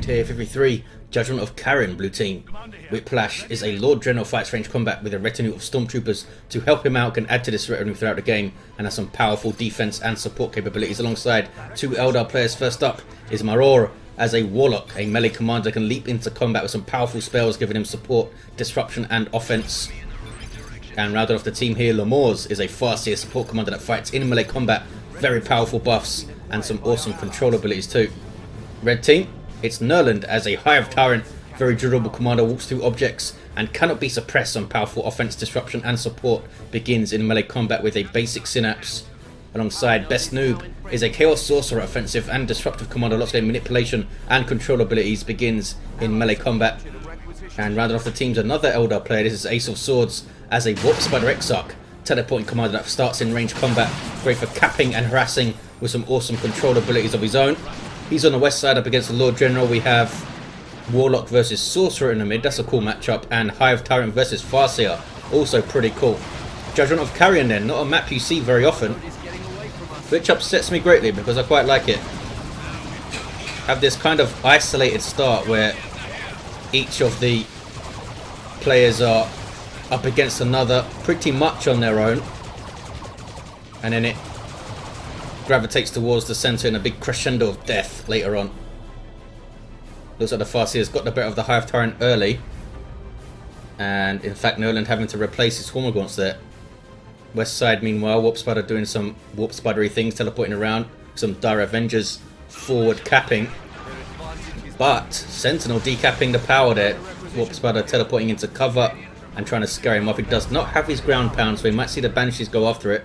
Tier 53, Judgment of Karen, blue team. WhipLash is a Lord General fights range combat with a retinue of stormtroopers to help him out, can add to this retinue throughout the game, and has some powerful defense and support capabilities alongside two Eldar players. First up is Mahror as a Warlock, a melee commander, can leap into combat with some powerful spells giving him support, disruption and offense. And rounding off the team here, Lomors is a Farseer support commander that fights in melee combat, very powerful buffs and some awesome control abilities too. Red team, it's Nurland as a Hive Tyrant, very durable commander, walks through objects and cannot be suppressed on powerful offense, disruption and support, begins in melee combat with a basic synapse. Alongside BestN00b is a Chaos Sorcerer, offensive and disruptive commander, lots of manipulation and control abilities, begins in melee combat. And rounding off the team's another Eldar player, this is Ace of Swords as a Warp Spider Exarch, teleporting commander that starts in range combat, great for capping and harassing with some awesome control abilities of his own. He's on the west side up against the Lord General. We have Warlock versus Sorcerer in the mid, that's a cool matchup, and Hive Tyrant versus Farseer, also pretty cool. Judgment of Carrion then, not a map you see very often, which upsets me greatly because I quite like it. Have this kind of isolated start where each of the players are up against another pretty much on their own, and then it gravitates towards the center in a big crescendo of death later on. Looks like the Farseer's got the better of the Hive Tyrant early, and in fact Nurland having to replace his Hormagaunts there. West side meanwhile, Warp Spider doing some Warp Spidery things, teleporting around, some Dire Avengers forward capping, but Sentinel decapping the power there. Warp Spider teleporting into cover and trying to scare him off. He does not have his ground pound, so we might see the Banshees go after it.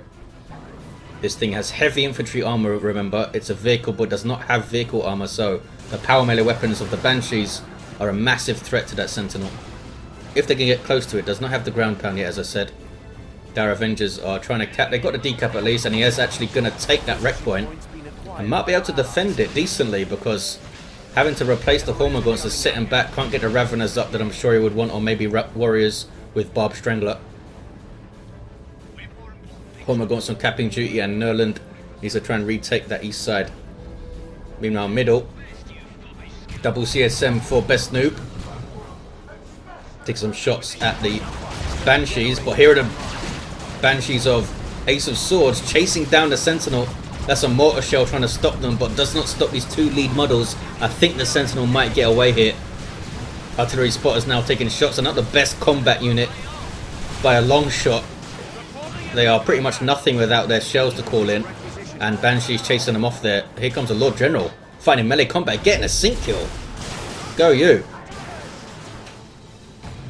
This thing has heavy infantry armor, remember, it's a vehicle but does not have vehicle armor, so the power melee weapons of the Banshees are a massive threat to that Sentinel. If they can get close to it, does not have the ground pound yet, as I said. Dire Avengers are trying to cap, they got the decap at least, and he is actually going to take that wreck point and might be able to defend it decently, because having to replace the Hormagaunts is sitting back, can't get the Raveners up that I'm sure he would want, or maybe Warriors with Barb Strangler. Hormagaunts on capping duty, and Nurland needs to try and retake that east side. Meanwhile middle, double CSM for BestN00b. Take some shots at the Banshees, but here are the Banshees of Ace of Swords chasing down the Sentinel. That's a mortar shell trying to stop them, but does not stop these two lead models. I think the Sentinel might get away here. Artillery spotters now taking shots, and not the best combat unit by a long shot. They are pretty much nothing without their shells to call in, and Banshees chasing them off there. Here comes the Lord General fighting melee combat, getting a sync kill. Go you.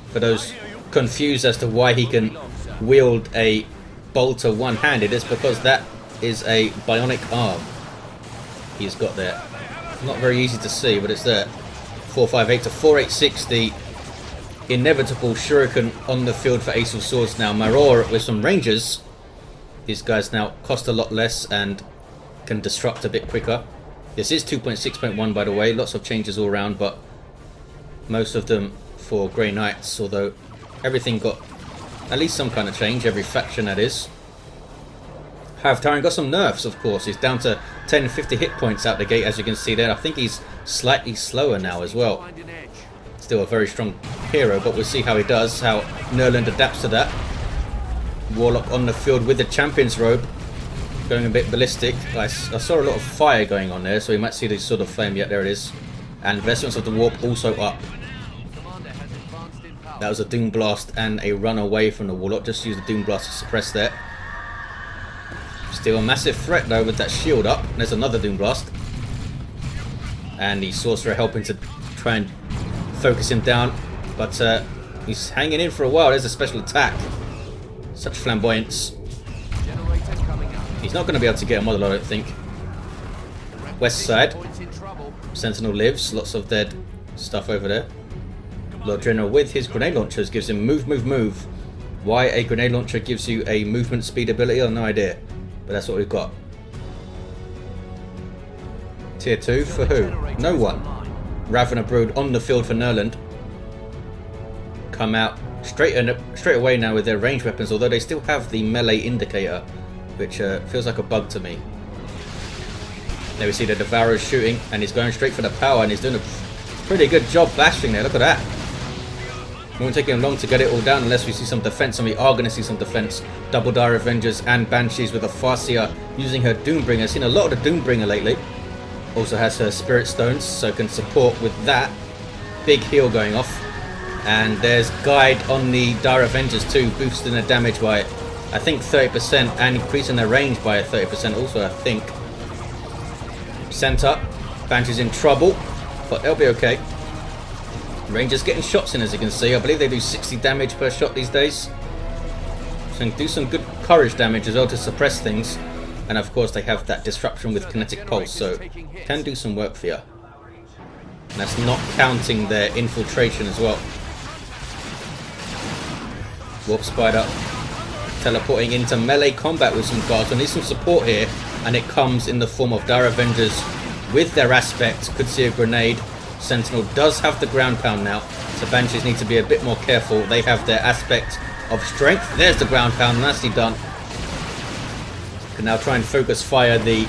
For those confused as to why he can wield a bolter one-handed, it's because that is a bionic arm he's got there. Not very easy to see, but it's there. 458 to 486, the inevitable shuriken on the field for Ace of Swords now. Mahror with some rangers. These guys now cost a lot less and can disrupt a bit quicker. This is 2.6.1 by the way, lots of changes all around, but most of them for Grey Knights, although everything got at least some kind of change, every faction that is. Hive Tyrant got some nerfs, of course. He's down to 1050 hit points out the gate, as you can see there. I think he's slightly slower now as well. Still a very strong hero, but we'll see how he does, how Nurland adapts to that. Warlock on the field with the Champion's Robe, going a bit ballistic. I saw a lot of fire going on there, so we might see this sort of flame. Yet there it is. And Vestments of the Warp also up. That was a Doom Blast and a run away from the Warlock. Just use the Doom Blast to suppress that. Still a massive threat though with that shield up. There's another Doom Blast. And the Sorcerer helping to try and focus him down. But he's hanging in for a while. There's a special attack. Such flamboyance. He's not going to be able to get a model, I don't think. West side. Sentinel lives. Lots of dead stuff over there. Lord General with his grenade launchers gives him move, move, move. Why a grenade launcher gives you a movement speed ability, I have no idea. But that's what we've got. Tier 2 for who? No one. Ravener Brood on the field for Nurland. Come out straight away now with their ranged weapons, although they still have the melee indicator, which feels like a bug to me. There we see the Devourer's shooting, and he's going straight for the power, and he's doing a Pretty good job bashing there, look at that. It won't take him long to get it all down unless we see some defense, and we are going to see some defense. Double Dire Avengers and Banshees with a Farseer using her Doombringer. Seen a lot of the Doombringer lately. Also has her Spirit Stones, so can support with that. Big heal going off. And there's Guide on the Dire Avengers too, boosting their damage by, I think, 30% and increasing their range by 30% also, I think. Sent up. Banshee's in trouble, but they'll be okay. Rangers getting shots in, as you can see. I believe they do 60 damage per shot these days. So they do some good courage damage as well to suppress things. And of course they have that disruption with kinetic pulse, so can do some work for you. And that's not counting their infiltration as well. Warp Spider teleporting into melee combat with some guards. We need some support here, and it comes in the form of Dire Avengers with their aspect. Could see a grenade. Sentinel does have the ground pound now, so Banshees need to be a bit more careful. They have their aspect of strength. There's the ground pound, nicely done. Can now try and focus fire the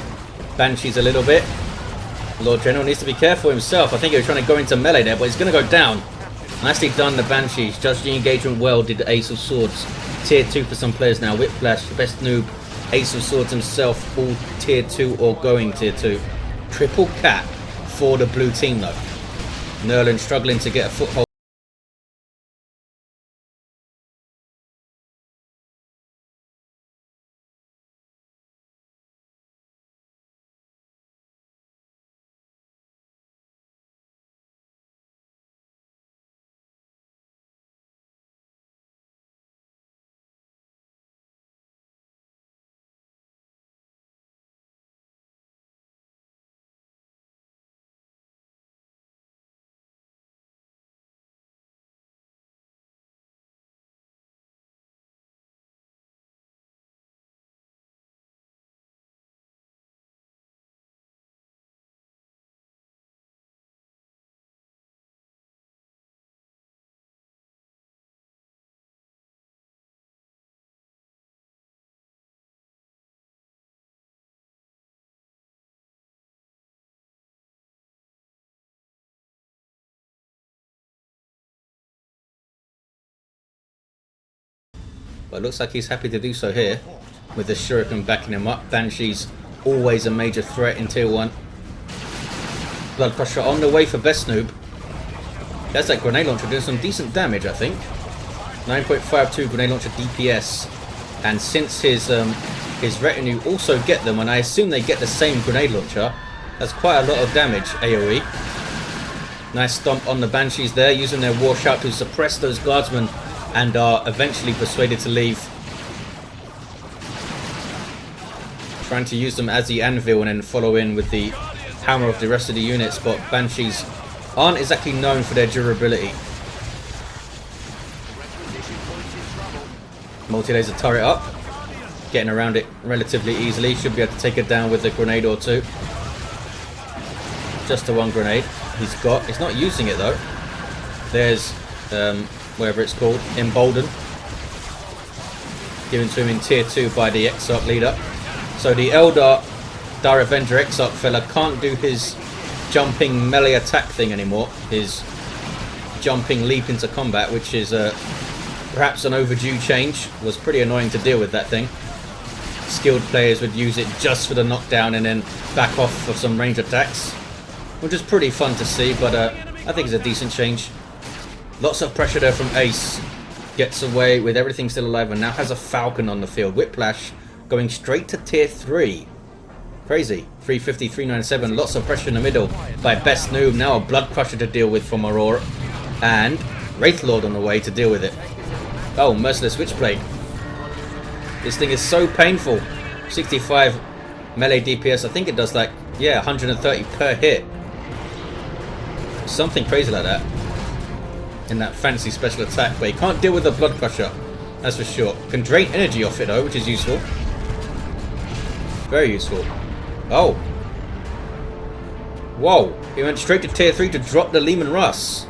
Banshees a little bit. Lord General needs to be careful himself. I think he was trying to go into melee there, but he's going to go down. Nicely done, the Banshees. Judged the engagement well, did the Ace of Swords. Tier 2 for some players now. WhipLash, the best noob. Ace of Swords himself, all tier 2 or going tier 2. Triple cap for the blue team though. Nurland struggling to get a foothold. But it looks like he's happy to do so here, with the Shuriken backing him up. Banshee's always a major threat in tier 1. Blood Crusher on the way for BestN00b. That's that grenade launcher doing some decent damage, I think. 9.52 grenade launcher DPS. And since his retinue also get them, and I assume they get the same grenade launcher, that's quite a lot of damage, AoE. Nice stomp on the Banshees there, using their War Shout to suppress those guardsmen, and are eventually persuaded to leave. Trying to use them as the anvil and then follow in with the hammer of the rest of the units, but Banshees aren't exactly known for their durability. Multi-laser turret up, getting around it relatively easily. Should be able to take it down with a grenade or two. Just the one grenade he's got. He's not using it though. There's whatever it's called, Embolden, given to him in tier 2 by the Exarch leader. So the Eldar Dire Avenger Exarch fella can't do his jumping melee attack thing anymore, his jumping leap into combat, which is perhaps an overdue change. Was pretty annoying to deal with that thing. Skilled players would use it just for the knockdown and then back off for some range attacks, which is pretty fun to see, but I think it's a decent change. Lots of pressure there from Ace. Gets away with everything still alive and now has a Falcon on the field. WhipLash going straight to tier 3. Crazy. 350, 397. Lots of pressure in the middle by BestN00b. Now a Blood Crusher to deal with from Mahror. And Wraithlord on the way to deal with it. Oh, Merciless Witchblade. This thing is so painful. 65 melee DPS. I think it does like, yeah, 130 per hit. Something crazy like that. In that fancy special attack, but he can't deal with the Blood Crusher, that's for sure. Can drain energy off it though, which is useful. Very useful. Oh. Whoa. He went straight to tier 3 to drop the Lehman Russ.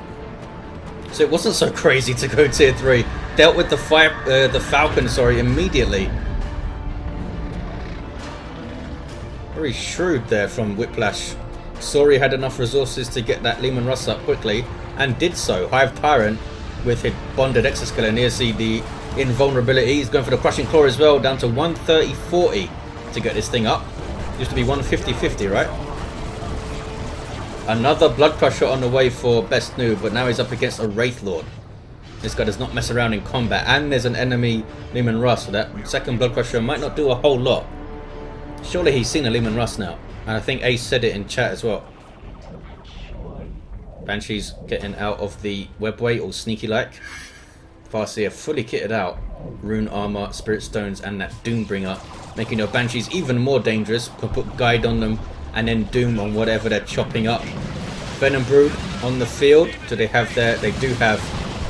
So it wasn't so crazy to go tier 3. Dealt with the Falcon, immediately. Very shrewd there from WhipLash. Sorry had enough resources to get that Leman Russ up quickly, and did so. Hive Tyrant with his bonded exoskeleton. Here see the invulnerability. He's going for the crushing claw as well, down to 130-40 to get this thing up. Used to be 150-50, right? Another blood crusher on the way for BestN00b, but now he's up against a Wraith Lord. This guy does not mess around in combat, and there's an enemy Leman Russ, so that second blood crusher might not do a whole lot. Surely he's seen a Leman Russ now, and I think Ace said it in chat as well. Banshee's getting out of the webway, all sneaky like. Farseer fully kitted out, rune armor, spirit stones, and that Doombringer, making your Banshees even more dangerous. Can put guide on them and then Doom on whatever they're chopping up. Venom Brood on the field. Do they have their? They do have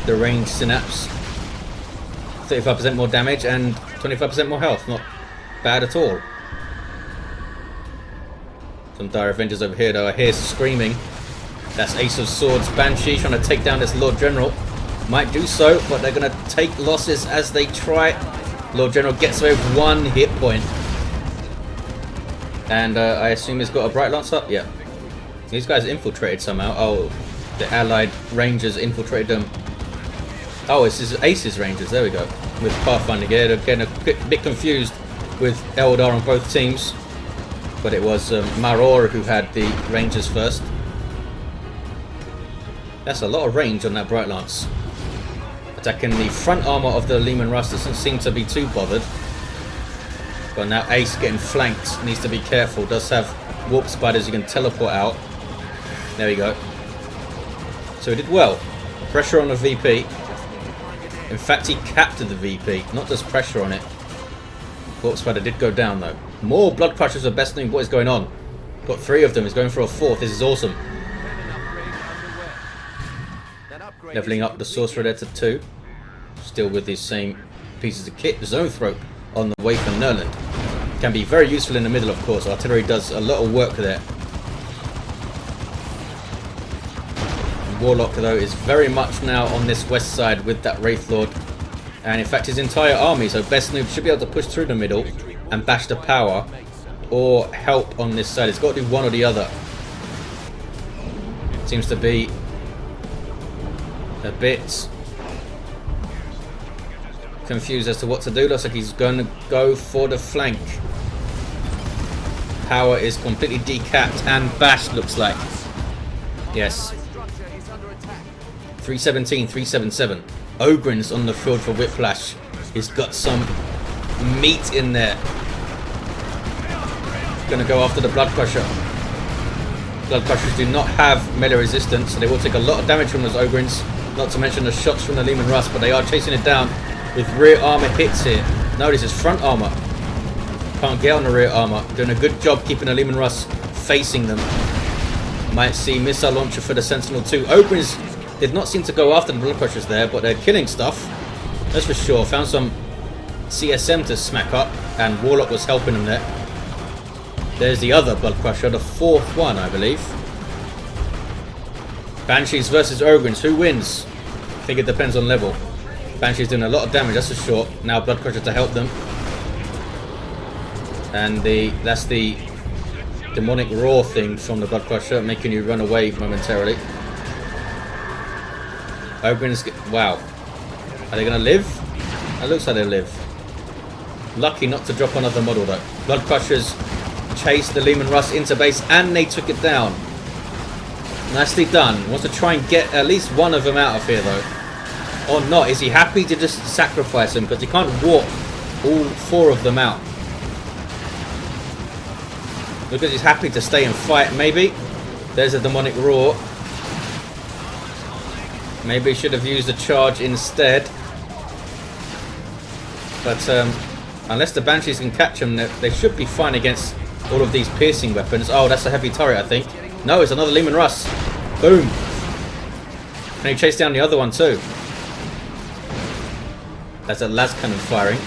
the range synapse. 35% more damage and 25% more health. Not bad at all. Some Dire Avengers over here though. I hear screaming. That's Ace of Swords Banshee trying to take down this Lord General. Might do so, but they're going to take losses as they try. Lord General gets away with 1 hit point. And I assume he's got a Bright Lance up? Yeah. These guys infiltrated somehow. Oh, the allied rangers infiltrated them. Oh, this is Ace's rangers. There we go. With Pathfinder. Yeah, they're getting a bit confused with Eldar on both teams. But it was Mahror who had the rangers first. That's a lot of range on that Bright Lance. Attacking the front armor of the Leman Russ doesn't seem to be too bothered. But now Ace getting flanked, needs to be careful. Does have warp spiders you can teleport out. There we go. So he did well. Pressure on the VP. In fact, he captured the VP, not just pressure on it. Warp spider did go down though. More blood crushers of BestN00b. What is going on? Got 3 of them. He's going for a 4th. This is awesome. Leveling up the Sorcerer there to 2. Still with these same pieces of kit. Zone Thrope on the way from Nurland. Can be very useful in the middle, of course. Artillery does a lot of work there. Warlock, though, is very much now on this west side with that Wraith Lord. And in fact, his entire army. So BestN00b should be able to push through the middle and bash the power. Or help on this side. It's got to do one or the other. Seems to be a bit confused as to what to do. Looks like he's going to go for the flank. Power is completely decapped and bashed, looks like. Yes. 317, 377. Ogren's on the field for WhipLash. He's got some meat in there. Going to go after the Blood Crusher. Blood Crushers do not have melee resistance, so they will take a lot of damage from those Ogres. Not to mention the shots from the Leman Russ, but they are chasing it down with rear armor hits here. No, this is front armor. Can't get on the rear armor. Doing a good job keeping the Leman Russ facing them. Might see missile launcher for the Sentinel 2. Ogres did not seem to go after the Blood Crushers there, but they're killing stuff. That's for sure. Found some CSM to smack up, and Warlock was helping them there. There's the other Blood Crusher, the 4th one, I believe. Banshees versus Ogres. Who wins? I think it depends on level. Banshee's doing a lot of damage, that's for sure. Now Blood Crusher to help them. And that's the demonic roar thing from the Blood Crusher, making you run away momentarily. Ogres, wow. Are they going to live? It looks like they live. Lucky not to drop another model though. Blood Crushers chased the Leman Russ into base and they took it down. Nicely done. Wants to try and get at least one of them out of here though. Or not. Is he happy to just sacrifice them? Because he can't walk all 4 of them out. Because he's happy to stay and fight, maybe. There's a demonic roar. Maybe he should have used a charge instead. But unless the Banshees can catch them, they should be fine against all of these piercing weapons. Oh, that's a heavy turret, I think. No, it's another Leman Russ. Boom. Can he chase down the other one too? That's a las cannon firing.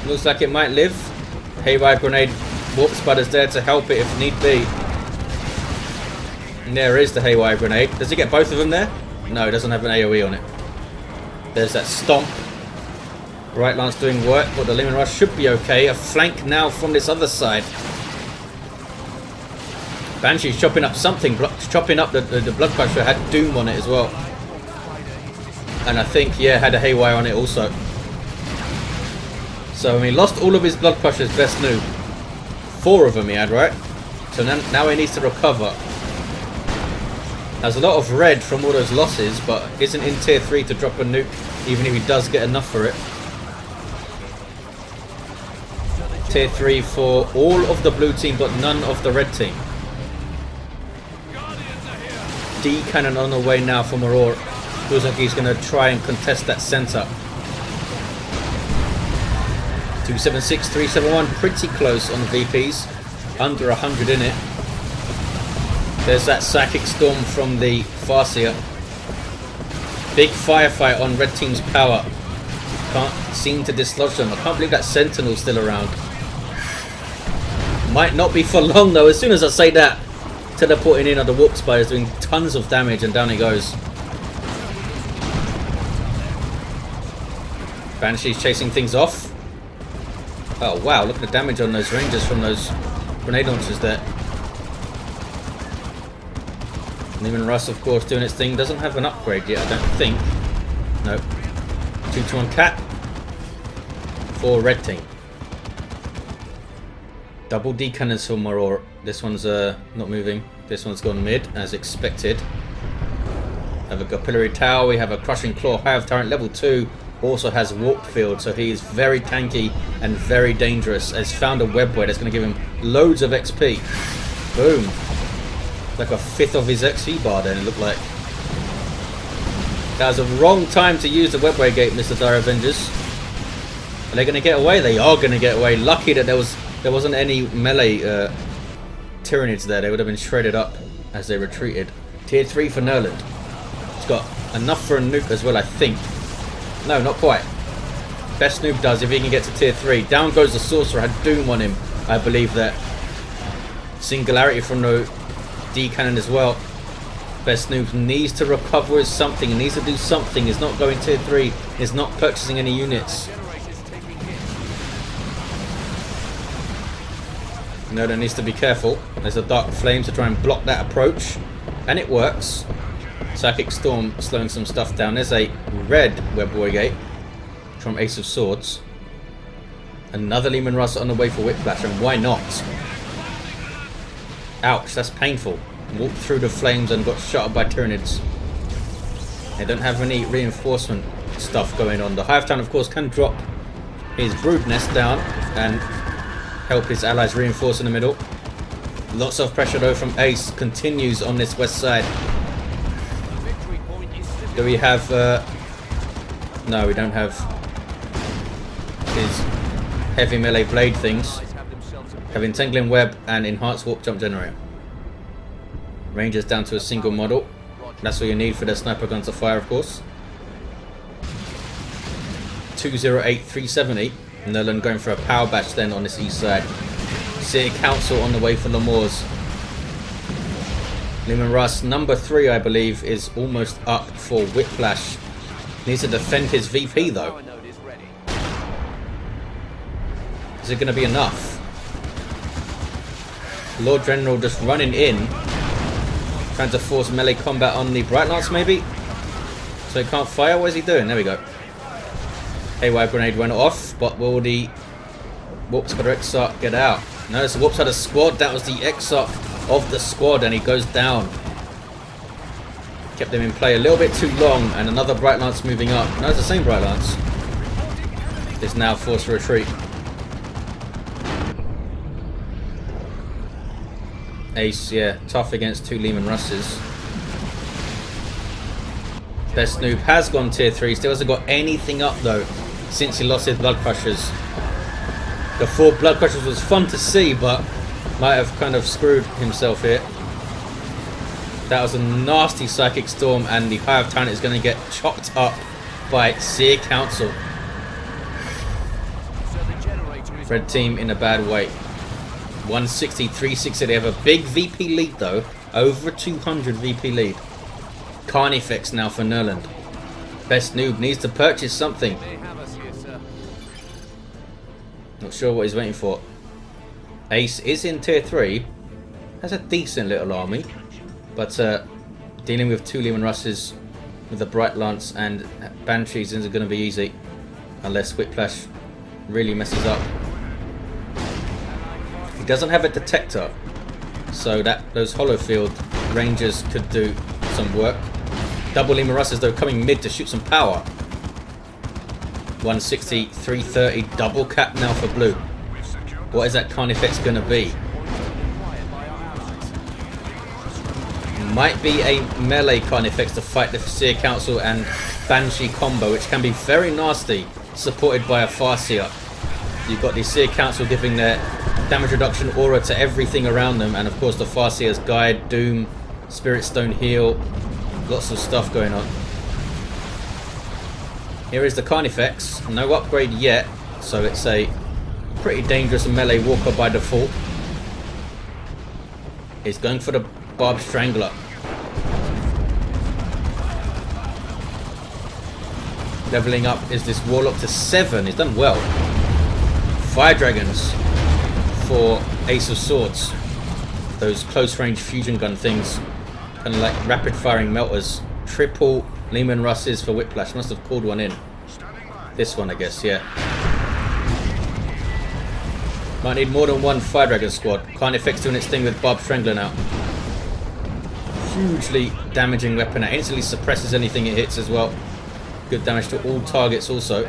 Looks like it might live. Haywire grenade. Warp spiders there to help it if need be. And there is the Haywire grenade. Does he get both of them there? No, it doesn't have an AoE on it. There's that stomp. Right Lance doing work, but the Leman Russ should be okay. A flank now from this other side. Banshee's chopping up something, chopping up the Blood Crusher had Doom on it as well. And I think, yeah, had a Haywire on it also. So, I mean, lost all of his Blood Crushers, BestN00b. 4 of them he had, right? So now he needs to recover. There's a lot of red from all those losses, but isn't in tier 3 to drop a nuke, even if he does get enough for it. Tier 3 for all of the blue team, but none of the red team. D cannon on the way now for Mahror. Looks like he's going to try and contest that center. 276, 371, pretty close on the VPs. Under 100 in it. There's that Psychic Storm from the Farseer. Big firefight on red team's power. Can't seem to dislodge them. I can't believe that Sentinel's still around. Might not be for long though. As soon as I say that, teleporting in on the Warp Spider is doing tons of damage, and down he goes. Banshee's chasing things off. Oh wow, look at the damage on those Rangers from those grenade launchers there. Leoming Russ, of course, doing its thing. Doesn't have an upgrade yet, I don't think. Nope. 2-1 Cat for red team. Double D cannons for Mahror. This one's not moving. This one's gone mid, as expected. Have a Capillary Tower. We have a Crushing Claw Hive Tyrant level 2. Also has Warp Field, so he is very tanky and very dangerous. Has found a webway that's going to give him loads of XP. Boom. Like a fifth of his XP bar then, it looked like. That was a wrong time to use the webway gate, Mr. Dire Avengers. Are they going to get away? They are going to get away. Lucky that there wasn't any melee Tyranids there. They would have been shredded up as they retreated. Tier 3 for Nurland. It's got enough for a nuke as well, I think. No, not quite. BestN00b does if he can get to tier 3. Down goes the Sorcerer. Had Doom on him. I believe that. Singularity from the D cannon as well. BestN00b needs to recover with something. He needs to do something. He's not going tier 3. He's not purchasing any units. Nurland needs to be careful. There's a Dark Flame to try and block that approach. And it works. Psychic Storm slowing some stuff down. There's a red webway gate from Ace of Swords. Another Leoming Russ on the way for WhipLash, and why not? Ouch, that's painful. Walked through the flames and got shot up by Tyranids. They don't have any reinforcement stuff going on. The Hive Town, of course, can drop his Brood Nest down and help his allies reinforce in the middle. Lots of pressure though from Ace. Continues on this west side. Do we have... no, we don't have his heavy melee blade things. Have Entangling Web and Enhanced Warp Jump Generator. Rangers down to a single model. That's all you need for the sniper gun to fire, of course. 208, 370. Nurland going for a power bash then on this east side. City Council on the way for Lomors. Leoming Russ, number 3, I believe, is almost up for WhipLash. Needs to defend his VP, though. Is it going to be enough? Lord General just running in. Trying to force melee combat on the Bright Lance, maybe? So he can't fire? What is he doing? There we go. Haywire Grenade went off, but will the Warp Spider Exarch get out? No, it's the Warp Spider squad. That was the Exarch of the squad, and he goes down. Kept him in play a little bit too long, and another Bright Lance moving up. No, it's the same Bright Lance. Is now forced to retreat. Ace, yeah, tough against 2 Leoming Russes. BestN00b has gone tier 3, still hasn't got anything up though, since he lost his Blood Crushers. The 4 Blood Crushers was fun to see, but might have kind of screwed himself here. That was a nasty Psychic Storm, and the Hive Tyrant is going to get chopped up by City Council. Red team in a bad way. 160, 360. They have a big VP lead though. Over 200 VP lead. Carnifex now for Nurland. BestN00b needs to purchase something. Not sure what he's waiting for. Ace is in tier 3. That's a decent little army. But dealing with 2 Leman Russes with the Bright Lance and Banshees isn't going to be easy. Unless WhipLash really messes up. He doesn't have a detector. So that those Hollow Field Rangers could do some work. Double Leman Russes though coming mid to shoot some power. 160, 330, double cap now for blue. What is that Carnifex going to be? Might be a melee Carnifex to fight the Farseer Council and Banshee combo, which can be very nasty, supported by a Farseer. You've got the Seer Council giving their damage reduction aura to everything around them, and of course the Farseer's Guide, Doom, Spirit Stone Heal, lots of stuff going on. Here is the Carnifex, no upgrade yet, so it's a pretty dangerous melee walker by default. He's going for the Barb Strangler. Leveling up is this Warlock to 7. He's done well. Fire Dragons for Ace of Swords. Those close range fusion gun things. Kind of like rapid firing melters. Triple Leman Russes for WhipLash. Must have called one in. This one, I guess, yeah. Might need more than one Fire Dragon squad. Carnifex doing its thing with Barb Strangler now. Hugely damaging weapon. It instantly suppresses anything it hits as well. Good damage to all targets also.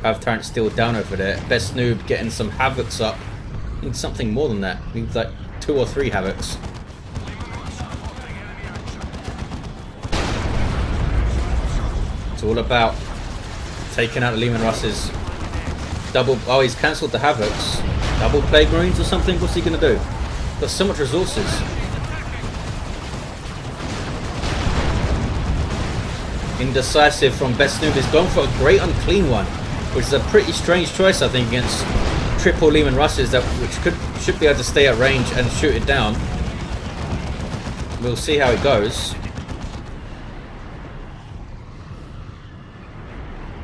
Have Tyrant still down over there. BestN00b getting some Havocs up. Needs something more than that. Needs like 2 or 3 Havocs. It's all about taking out the Leman Russes. Double. Oh, he's cancelled the Havocs. Double Plague Marines or something? What's he going to do? Got so much resources. Indecisive from BestN00b. He's gone for a Great Unclean One, which is a pretty strange choice, I think, against triple Leman Russes which should be able to stay at range and shoot it down. We'll see how it goes.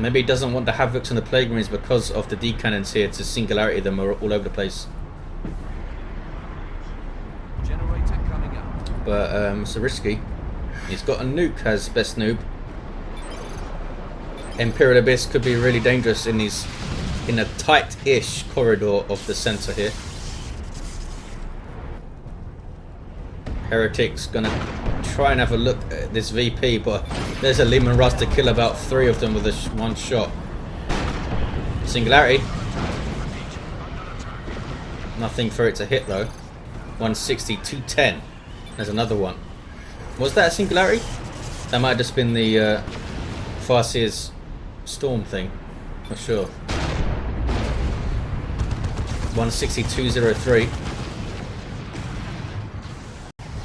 Maybe he doesn't want the Havocs and the Plague Marines because of the D-cannons here to singularity them all over the place. But it's a risky. He's got a nuke, has BestN00b. Imperial Abyss could be really dangerous in a tight-ish corridor of the center here. Heretic's gonna try and have a look at this VP, but there's a Leman Russ to kill about 3 of them with one shot. Singularity. Nothing for it to hit though. 160, 210. There's another one. Was that a singularity? That might have just been the Farseer's storm thing. Not sure. 160, 203.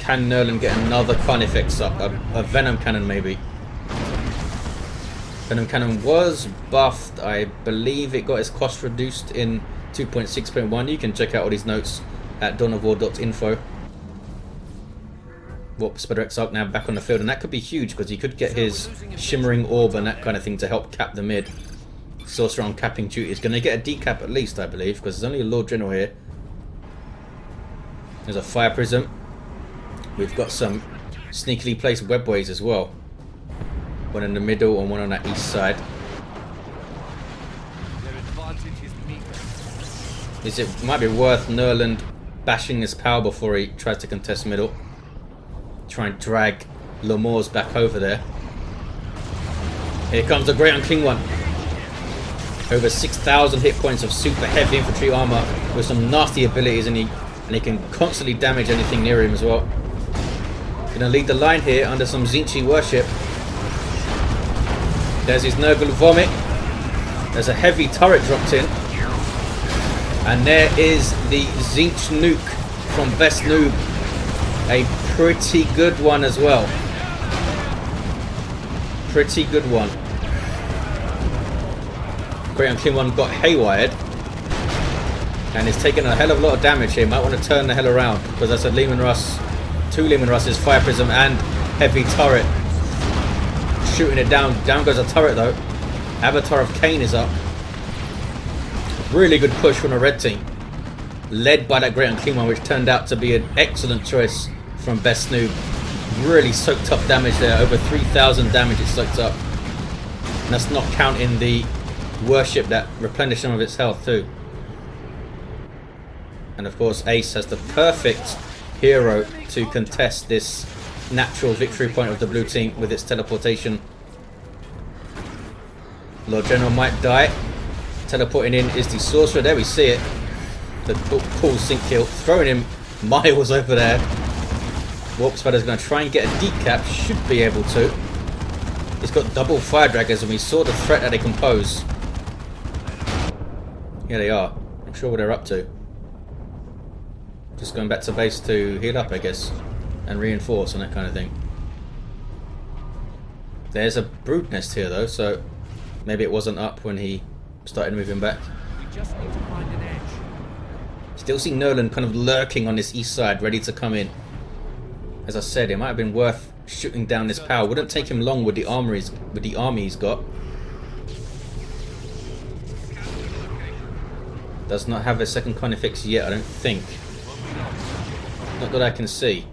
Can Nurland get another Carnifex up? A Venom Cannon maybe. Venom Cannon was buffed. I believe it got its cost reduced in 2.6.1. You can check out all these notes at dawnofwar.info. Warp Spider Exarch now back on the field, and that could be huge because he could get his Shimmering Orb and that kind of thing to help cap the mid. Sorcerer on capping duty is going to get a decap at least, I believe, because there's only a Lord General here. There's a Fire Prism. We've got some sneakily placed webways as well. One in the middle and one on that east side. It might be worth Nurland bashing his power before he tries to contest middle. Try and drag Lomors back over there. Here comes the Great Unclean One. Over 6,000 hit points of super heavy infantry armor with some nasty abilities, and he can constantly damage anything near him as well. Gonna lead the line here under some Tzeentch worship. There's his Nurgle Vomit. There's a heavy turret dropped in. And there is the Tzeentch nuke from BestN00b. A pretty good one as well. Pretty good one. Great Unclean One got haywired. And it's taken a hell of a lot of damage here. Might want to turn the hell around, because that's a Leman Russ. 2 Leman Russes, Fire Prism and heavy turret. Shooting it down. Down goes a turret though. Avatar of Cain is up. Really good push from the red team. led by that Great Unclean One, which turned out to be an excellent choice from BestN00b. Really soaked up damage there, over 3,000 damage it soaked up. And that's not counting the worship that replenished some of its health too. And of course Ace has the perfect hero to contest this natural victory point of the blue team with its teleportation. Lord General might die. Teleporting in is the Sorcerer. There we see it. The cool sync kill, throwing him miles over there. Warp Spider's going to try and get a decap. Should be able to. He's got double fire dragons, and we saw the threat that they can pose. Here they are. Not sure what they're up to. Just going back to base to heal up, I guess, and reinforce and that kind of thing. There's a brood nest here though, so maybe it wasn't up when he started moving back. We just need to find an edge. Still see Nurland kind of lurking on this east side, ready to come in. As I said, it might have been worth shooting down this power. Wouldn't take him long with the army he's got. Does not have a second Conifex yet, I don't think. Not that I can see.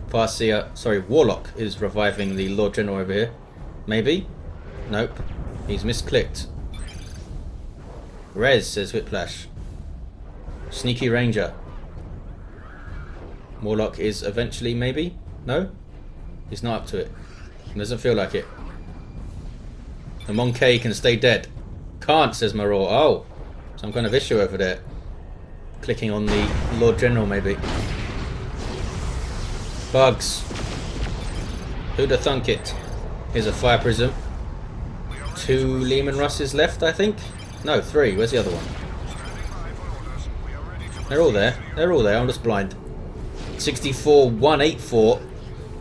Farseer, sorry, Warlock is reviving the Lord General over here. Maybe? Nope. He's misclicked. Rez, says WhipLash. Sneaky Ranger. Warlock is eventually, maybe? No? He's not up to it. Doesn't feel like it. The Monkey can stay dead. Can't, says Mahror. Oh, some kind of issue over there. Clicking on the Lord General, maybe. Bugs. Who'da thunk it? Here's a Fire Prism. 2 Lehman Russes left, I think? No, 3. Where's the other one? They're all there. They're all there. I'm just blind. 64-184.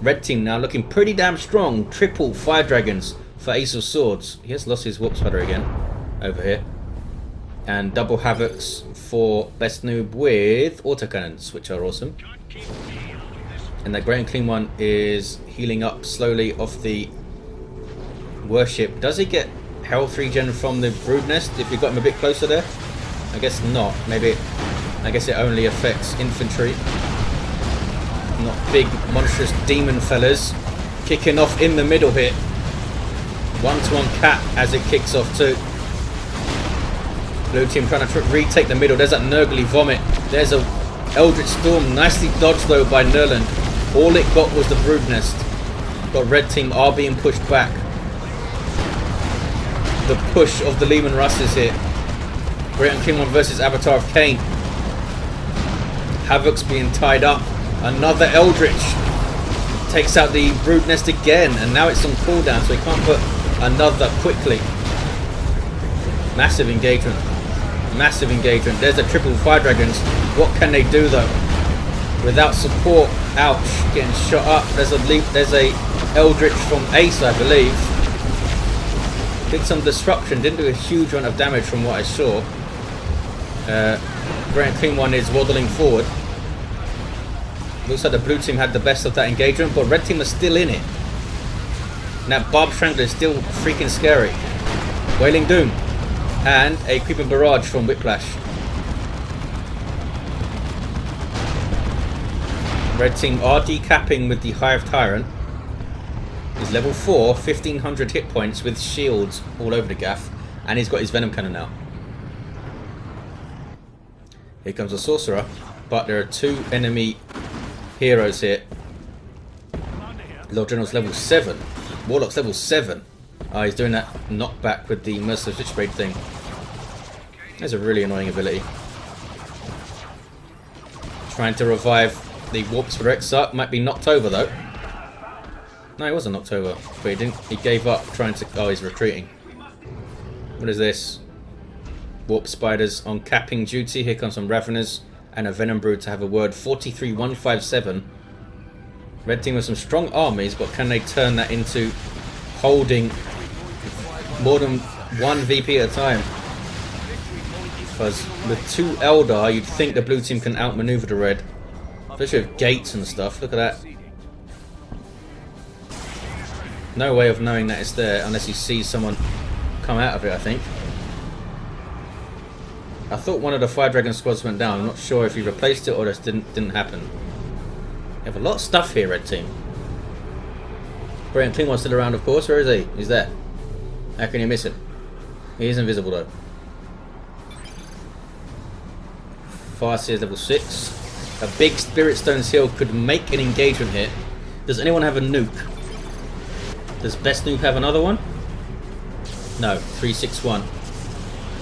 Red team now looking pretty damn strong. Triple Fire Dragons for Ace of Swords. He has lost his Warp Spider again. Over here. And double Havocs for BestN00b with autocannons, which are awesome. And that Great Unclean One is healing up slowly off the worship. Does he get health regen from the brood nest if you got him a bit closer there? I guess not. Maybe I guess it only affects infantry. Not big monstrous demon fellas. Kicking off in the middle here. 1-to-1 cap as it kicks off too. Blue team trying to retake the middle. There's that Nurgly Vomit. There's a Eldritch Storm. Nicely dodged though by Nurland. All it got was the brood nest. But red team are being pushed back. The push of the Lehman Russes here. Great Unclean One versus Avatar of Cain. Havoc's being tied up. Another Eldritch. Takes out the brood nest again. And now it's on cooldown, so he can't put another quickly. Massive engagement. Massive engagement. There's the triple Fire Dragons. What can they do though? Without support. Ouch. Getting shot up. There's a Eldritch from Ace, I believe. Did some disruption. Didn't do a huge amount of damage from what I saw. Great Unclean One is waddling forward. Looks like the blue team had the best of that engagement, but red team is still in it. And that Barb Strangler is still freaking scary. Wailing Doom. And a creeping barrage from WhipLash. Red team are decapping with the Hive Tyrant. He's level 4, 1500 hit points with shields all over the gaff. And he's got his Venom Cannon now. Here comes a Sorcerer. But there are 2 enemy heroes here. Lord General's level 7. Warlock's level 7. Oh, he's doing that knockback with the Merciless Witchblade thing. That's a really annoying ability. Trying to revive the Warp Spider Exarch. Might be knocked over though. No, he wasn't knocked over. But he didn't. He gave up trying to. Oh, he's retreating. What is this? Warp Spiders on capping duty. Here comes some Raveners and a Venom Brood to have a word. 43-157. Red team with some strong armies, but can they turn that into holding more than 1 VP at a time? Because with 2 Eldar, you'd think the blue team can outmaneuver the red. Especially with gates and stuff. Look at that. No way of knowing that it's there unless you see someone come out of it, I think. I thought one of the Fire Dragon squads went down. I'm not sure if he replaced it or just didn't happen. You have a lot of stuff here, red team. Brilliant Klingmon's still around, of course. Where is he? He's there. How can you miss him? He is invisible though. Farseer is level 6. A big Spirit Stones Hill could make an engagement here. Does anyone have a nuke? Does BestN00b have another one? No, 361.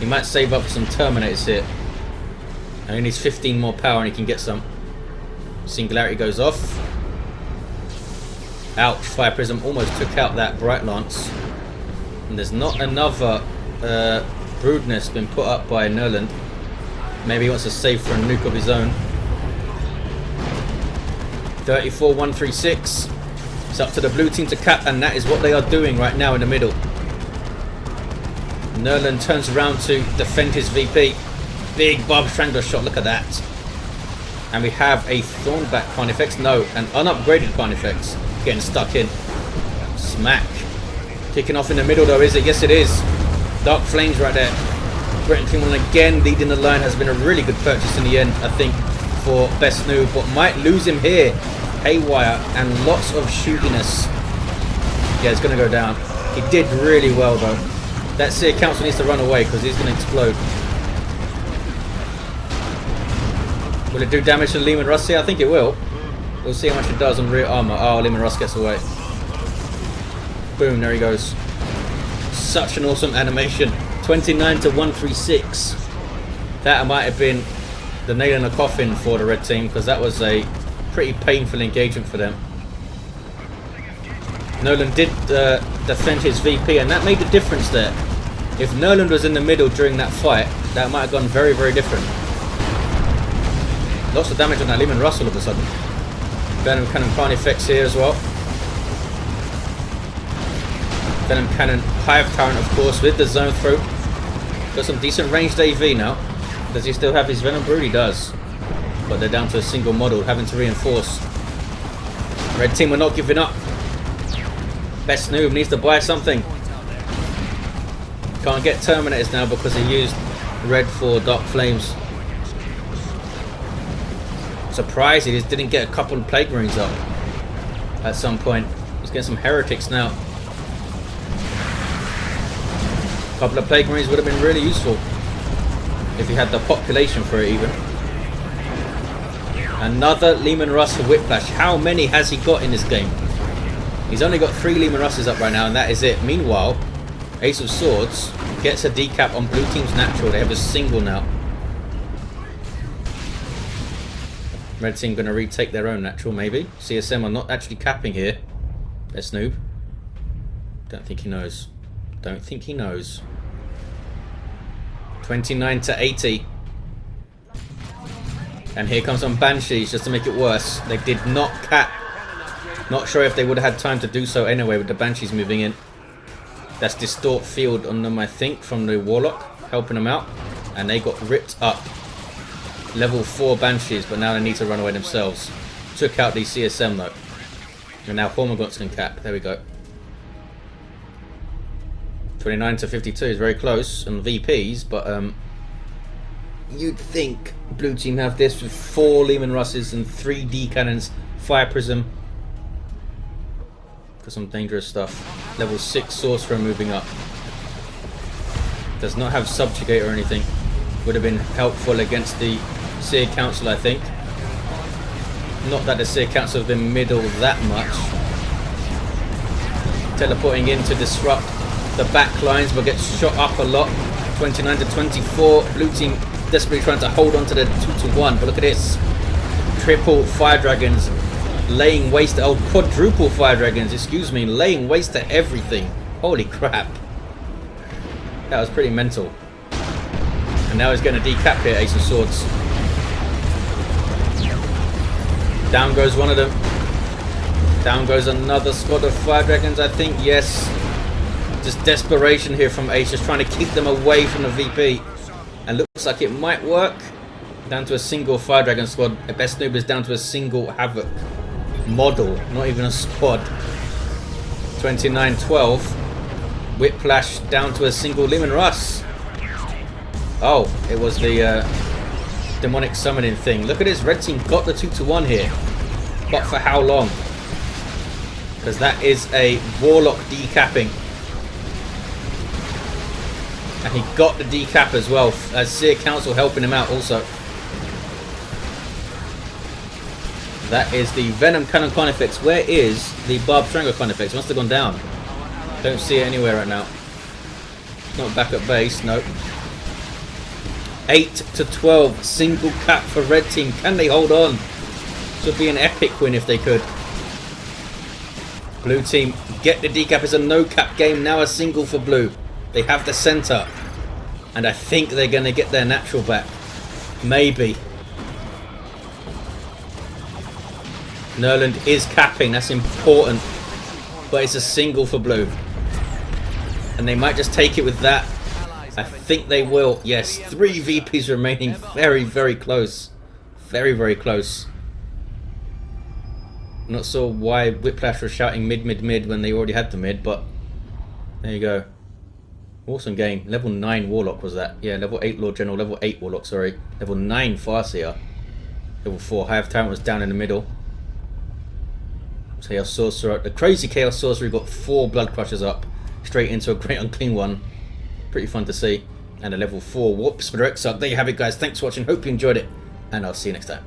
He might save up for some Terminators here. And he needs 15 more power and he can get some. Singularity goes off. Ouch, Fire Prism almost took out that Bright Lance. And there's not another Brood Nest been put up by Nurland. Maybe he wants to save for a nuke of his own. 34-136. It's up to the blue team to cap, and that is what they are doing right now in the middle. Nurland turns around to defend his VP. Big Barb Strangler shot, look at that. And we have a Thornback Carnifex. No, an unupgraded Carnifex getting stuck in. Smack. Kicking off in the middle though, is it? Yes it is. Dark Flames right there. BestN00b again leading the line. Has been a really good purchase in the end, I think, for BestN00b, but might lose him here. Haywire and lots of shootiness. Yeah, it's going to go down. He did really well though. That Seer Council needs to run away because he's going to explode. Will it do damage to Leman Russ here? I think it will. We'll see how much it does on rear armor. Oh, Leman Russ gets away. Boom, there he goes. Such an awesome animation. 29-136. That might have been the nail in the coffin for the red team because that was a pretty painful engagement for them. Nurland did defend his VP and that made a difference there. If Nurland was in the middle during that fight, that might have gone very, very different. Lots of damage on that Leman Russ all of a sudden. Venom Cannon Carnifex here as well. Venom Cannon Hive Tyrant, of course, with the Zone Throat. Got some decent ranged AV now. Does he still have his Venom Brood? He does. But they're down to a single model, having to reinforce. Red team are not giving up. BestN00b needs to buy something. Can't get Terminators now because he used red for Dark Flames. Surprised he just didn't get a couple of Plague Marines up at some point. He's getting some Heretics now. A couple of Plague Marines would have been really useful if he had the population for it even. Another Leman Russ for WhipLash. How many has he got in this game? He's only got 3 Leman Russes up right now and that is it. Meanwhile, Ace of Swords gets a decap on blue team's natural. They have a single now. Red team going to retake their own natural maybe. CSM are not actually capping here. BestN00b. Don't think he knows. Don't think he knows. 29-80. And here comes some Banshees just to make it worse. They did not cap. Not sure if they would have had time to do so anyway with the Banshees moving in. That's Distort Field on them, I think, from the Warlock, helping them out. And they got ripped up. Level 4 Banshees, but now they need to run away themselves. Took out the CSM though. And now Hormagaunts can cap. There we go. 29-52 is very close on VPs, but you'd think blue team have this with 4 Leman Russes and 3 D cannons, Fire Prism. Got some dangerous stuff. Level 6 Sorcerer moving up. Does not have Subjugate or anything. Would have been helpful against the Seer Council, I think. Not that the Seer Council have been middle that much. Teleporting in to disrupt the back lines, but gets shot up a lot. 29-24. Blue team desperately trying to hold on to the 2-1, but look at this. Triple Fire Dragons laying waste to, oh, quadruple Fire Dragons, excuse me, laying waste to everything. Holy crap. That was pretty mental. And now he's going to decap here, Ace of Swords. Down goes one of them. Down goes another squad of Fire Dragons, I think, yes. Just desperation here from Ace, just trying to keep them away from the VP. And looks like it might work. Down to a single Fire Dragon squad. BestN00b is down to a single Havoc model, not even a squad. 29-12. WhipLash down to a single Leman Russ. Oh, it was the demonic summoning thing. Look at this, red team got the 2-1 here. But for how long? Because that is a Warlock decapping. And he got the decap as well. Seer Council helping him out also. That is the Venom Cannon Carnifex. Where is the Barb Strangle Carnifex? It must have gone down. Don't see it anywhere right now. Not back at base, nope. 8-12, single cap for red team. Can they hold on? Should be an epic win if they could. Blue team get the decap. It's a no cap game. Now a single for blue. They have the center. And I think they're going to get their natural back. Maybe. Nurland is capping. That's important. But it's a single for blue. And they might just take it with that. I think they will. Yes, 3 VPs remaining. Very, very close. Very, very close. Not sure why WhipLash was shouting mid when they already had the mid, but there you go. Awesome game. Level 9 Warlock was that. Yeah, level 8 Lord General, level 8 Warlock, sorry. Level 9 Farseer. Level 4 Hive Tyrant was down in the middle. Chaos Sorcerer. The crazy Chaos Sorcerer got 4 Blood Crushers up. Straight into a Great Unclean one. Pretty fun to see. And a level 4 Warp Spirit Exarch. There you have it, guys. Thanks for watching. Hope you enjoyed it. And I'll see you next time.